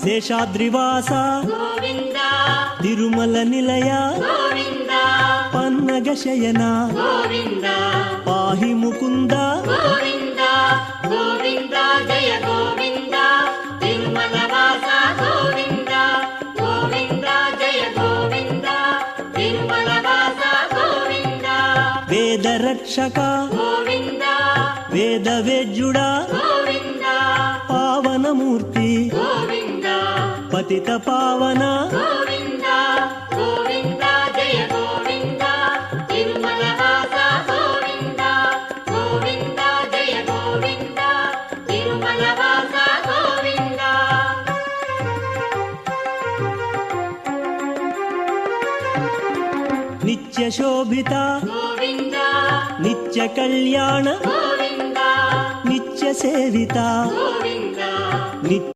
శేషాద్రివాస గోవింద తిరుమల నిలయ గోవింద పన్నగ శయన గోవింద పాహి ముకుంద గోవింద గోవింద జయ గోవింద తిరుమల వాస గోవింద గోవింద జయ గోవింద తిరుమల వాస గోవింద వేద రక్షక గోవింద వేద వేద్యుడా గోవింద పావనమూర్తి గోవింద పతిత పావన గోవింద గోవింద జయ గోవింద తిరుమల వాస గోవింద గోవింద జయ గోవింద తిరుమల వాస గోవింద నిత్య శోభిత గోవింద నిత్య కళ్యాణ గోవింద నిత్య సేవిత గోవింద నిత్య